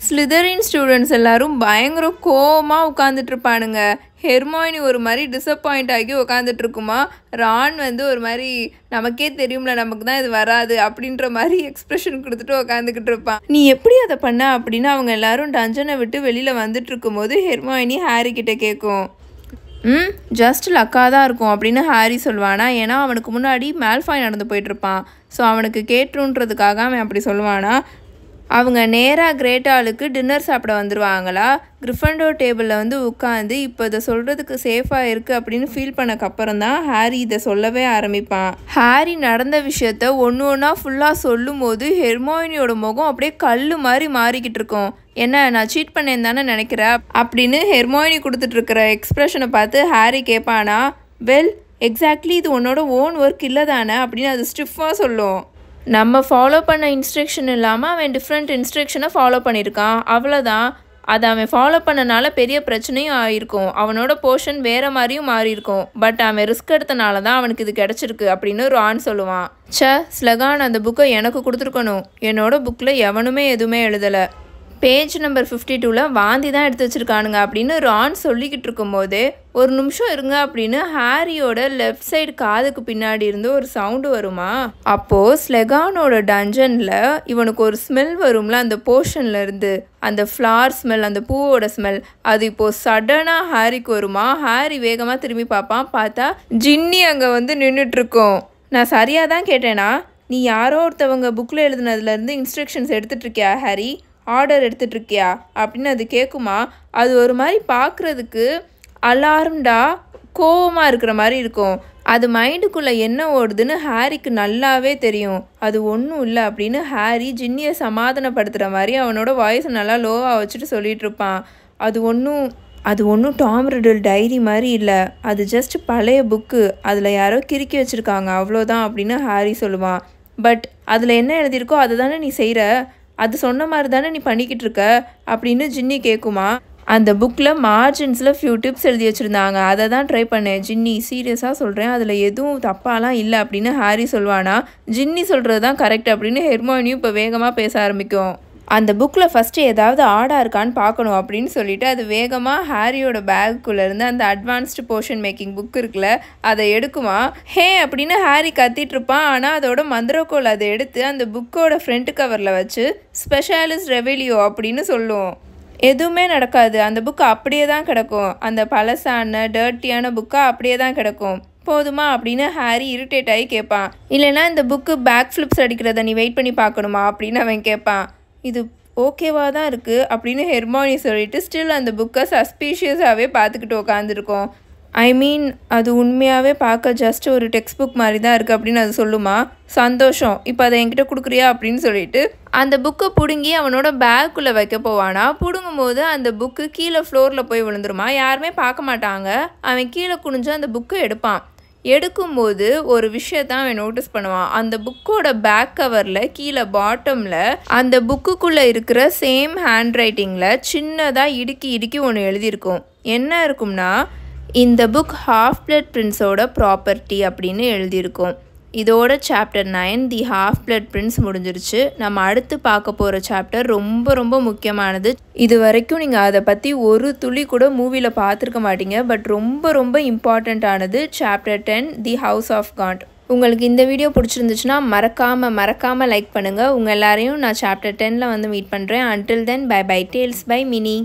ஸ்லிதரின் ஸ்டூடெண்ட்ஸ் எல்லாரும் பயங்கர கோவமாக உட்காந்துட்டு இருப்பானுங்க. ஹெர்மாயினி ஒரு மாதிரி டிசப்பாயிண்ட் ஆகி உட்காந்துட்டு இருக்குமா. ரான் ஒரு மாதிரி நமக்கே தெரியும்ல, நமக்கு தான் இது வராது அப்படின்ற மாதிரி எக்ஸ்ப்ரெஷன் கொடுத்துட்டு உட்காந்துக்கிட்டு இருப்பான். நீ எப்படி அதை பண்ண அப்படின்னு அவங்க எல்லாரும் டஞ்சனை விட்டு வெளியில் வந்துட்டு இருக்கும்போது ஹெர்மாயினி ஹாரி கிட்ட கேட்கும். ஜஸ்ட் லக்காக தான் இருக்கும் அப்படின்னு ஹாரி சொல்லுவானா. ஏன்னா அவனுக்கு முன்னாடி மேல்ஃபாய் நடந்து போயிட்டுருப்பான். ஸோ அவனுக்கு கேட்டுருன்றதுக்காக அவன் அப்படி சொல்லுவானா. அவங்க நேராக கிரேட் ஹாலுக்கு டின்னர் சாப்பிட வந்துடுவாங்களா. கிரிஃபண்டோர் டேபிளில் வந்து உட்காந்து இப்போ இதை சொல்கிறதுக்கு சேஃபாக இருக்குது அப்படின்னு ஃபீல் பண்ணக்கப்புறம் தான் ஹாரி இதை சொல்லவே ஆரம்பிப்பான். ஹாரி நடந்த விஷயத்த ஒன்று ஒன்றா ஃபுல்லாக சொல்லும் போது ஹெர்மோயினியோட முகம் அப்படியே கல் மாதிரி மாறிக்கிட்டு இருக்கும். என்ன நான் சீட் பண்ணேன்னு தானே நினைக்கிறேன் அப்படின்னு ஹெர்மோயினி கொடுத்துட்ருக்கிற எக்ஸ்ப்ரெஷனை பார்த்து ஹாரி கேட்பானா. வெல் எக்ஸாக்ட்லி இது உன்னோட ஓன் ஒர்க் இல்லை தானே அப்படின்னு அது ஸ்டிஃபாக சொல்லும். நம்ம ஃபாலோ பண்ண இன்ஸ்ட்ரக்ஷன் இல்லாமல் அவன் டிஃப்ரெண்ட் இன்ஸ்ட்ரக்ஷனை ஃபாலோ பண்ணியிருக்கான், அவ்வளோதான். அதை அவன் ஃபாலோ பண்ணனால பெரிய பிரச்சனையும் ஆகிருக்கும். அவனோட போர்ஷன் வேறு மாதிரியும் மாறியிருக்கும். பட் அவன் ரிஸ்க் எடுத்தனால தான் அவனுக்கு இது கிடச்சிருக்கு அப்படின்னு ரான் சொல்லுவான். ஸ்லெகான் அந்த புக்கை எனக்கு கொடுத்துருக்கணும். என்னோட புக்கில் எவனுமே எதுவுமே எழுதலை. பேஜ் நம்பர் 52 வாந்தி தான் எடுத்து வச்சுருக்கானுங்க அப்படின்னு ரான் சொல்லிக்கிட்டு இருக்கும்போதே ஒரு நிமிஷம் இருங்க அப்படின்னு ஹாரியோட லெஃப்ட் சைடு காதுக்கு பின்னாடி இருந்து ஒரு சவுண்டு வருமா. அப்போது ஸ்லெகானோட டஞ்சனில் இவனுக்கு ஒரு ஸ்மெல் வரும்ல அந்த போர்ஷனில் இருந்து, அந்த ஃப்ளார் ஸ்மெல், அந்த பூவோட ஸ்மெல். அது இப்போது சடனாக ஹாரிக்கு வருமா. ஹாரி வேகமாக திரும்பி பார்ப்பான். பார்த்தா ஜின்னி அங்கே வந்து நின்றுட்டுருக்கோம். நான் சரியாக தான் கேட்டேனா? நீ யாரோ ஒருத்தவங்க புக்கில் எழுதுனதுலேருந்து இன்ஸ்ட்ரக்ஷன்ஸ் எடுத்துகிட்ருக்கியா ஹாரி? ஆர்டர் எடுத்துகிட்ருக்கியா அப்படின்னு அது கேட்குமா. அது ஒரு மாதிரி பார்க்குறதுக்கு அலார்ம்டாக கோவமாக இருக்கிற மாதிரி இருக்கும். அது மைண்டுக்குள்ளே என்ன ஓடுதுன்னு ஹாரிக்கு நல்லாவே தெரியும். அது ஒன்றும் இல்லை அப்படின்னு ஹாரி ஜின்னியை சமாதானப்படுத்துகிற மாதிரி அவனோட வாய்ஸை நல்லா லோவாக வச்சுட்டு சொல்லிகிட்டு இருப்பான். அது ஒன்றும் டாம் ரிடில் டைரி மாதிரி இல்லை, அது ஜஸ்ட் பழைய புக்கு, அதில் யாரோ கிறுக்கி வச்சுருக்காங்க அவ்வளோதான் அப்படின்னு ஹாரி சொல்லுவான். பட் அதில் என்ன எழுதியிருக்கோ அதை தானே நீ செய்கிற, அது சொன்ன மாதிரி தானே நீ பண்ணிக்கிட்டு இருக்க அப்படின்னு ஜின்னி கேட்குமா. அந்த புக்கில் மார்ஜின்ஸில் ஃபியூ டிப்ஸ் எழுதி வச்சுருந்தாங்க, அதை தான் ட்ரை பண்ணேன் ஜின்னி, சீரியஸாக சொல்கிறேன், அதில் எதுவும் தப்பாலாம் இல்லை அப்படின்னு ஹாரி சொல்வானா. ஜின்னி சொல்கிறது தான் கரெக்ட் அப்படின்னு ஹெர்மோனியும் இப்போ வேகமாக பேச ஆரம்பிக்கும். அந்த புக்கில் ஃபஸ்ட்டு ஏதாவது ஆடாக இருக்கான்னு பார்க்கணும் அப்படின்னு சொல்லிட்டு அது வேகமாக ஹாரியோட பேக்குள்ளேருந்து அந்த அட்வான்ஸ்டு போர்ஷன் மேக்கிங் புக் இருக்குல்ல அதை எடுக்குமா. ஹே அப்படின்னு ஹாரி கத்திட்ருப்பான். ஆனால் அதோட மந்திரக்கோள் அதை எடுத்து அந்த புக்கோட ஃப்ரண்ட் கவரில் வச்சு ஸ்பெஷாலிஸ்ட் ரெவெலியோ அப்படின்னு சொல்லும். எதுவுமே நடக்காது. அந்த புக்கு அப்படியே தான் கிடக்கும். அந்த பழசான டர்ட்டியான புக்காக அப்படியே தான் கிடக்கும். போதுமா அப்படின்னு ஹாரி இரிட்டேட் ஆகி கேட்பான். இல்லைனா இந்த புக்கு பேக் ஃப்ளிப்ஸ் அடிக்கிறத நீ வெயிட் பண்ணி பார்க்கணுமா அப்படின்னு அவன் கேட்பான். இது ஓகேவா தான் இருக்குது அப்படின்னு ஹெர்மோனி சொல்லிட்டு ஸ்டில் அந்த புக்கை சஸ்பீஷியஸாகவே பார்த்துக்கிட்டு உட்காந்துருக்கோம். ஐ மீன் அது உண்மையாகவே பார்க்க ஜஸ்ட் ஒரு டெக்ஸ்ட் புக் மாதிரி தான் இருக்குது அப்படின்னு அது சொல்லுமா. சந்தோஷம், இப்போ அதை என்கிட்ட கொடுக்குறியா அப்படின்னு சொல்லிட்டு அந்த புக்கை பிடுங்கி அவனோட பேக்குள்ளே வைக்க போவானா. பிடுங்கும் போது அந்த புக்கு கீழே ஃப்ளோரில் போய் விழுந்துருமா. யாருமே பார்க்க மாட்டாங்க. அவன் கீழே குனிஞ்சு அந்த புக்கை எடுப்பான். எடுக்கும்போது ஒரு விஷயத்தான் அவன் நோட்டீஸ் பண்ணுவான். அந்த புக்கோட பேக் கவரில் கீழே பாட்டமில் அந்த புக்குக்குள்ளே இருக்கிற சேம் ஹேண்ட் ரைட்டிங்கில் சின்னதாக இடுக்கி ஒன்று எழுதியிருக்கும். என்ன இருக்கும்னா, இந்த புக் ஹாஃப் பிளட் பிரின்ஸோட ப்ராப்பர்ட்டி அப்படின்னு எழுதியிருக்கும். இதோட சாப்டர் 9 தி ஹாஃப் பிளட் பிரின்ஸ் முடிஞ்சிருச்சு. நம்ம அடுத்து பார்க்க போகிற சாப்டர் ரொம்ப ரொம்ப முக்கியமானது. இது வரைக்கும் நீங்கள் அதை பற்றி ஒரு துளி கூட மூவியில் பார்த்துருக்க மாட்டீங்க. பட் ரொம்ப ரொம்ப இம்பார்ட்டண்ட்டானது chapter 10 the house of Gaunt. உங்களுக்கு இந்த வீடியோ பிடிச்சிருந்துச்சுன்னா மறக்காமல் லைக் பண்ணுங்கள். உங்கள் எல்லாரையும் நான் சாப்டர் 10 வந்து மீட் பண்ணுறேன். Until then bye bye Tales by mini.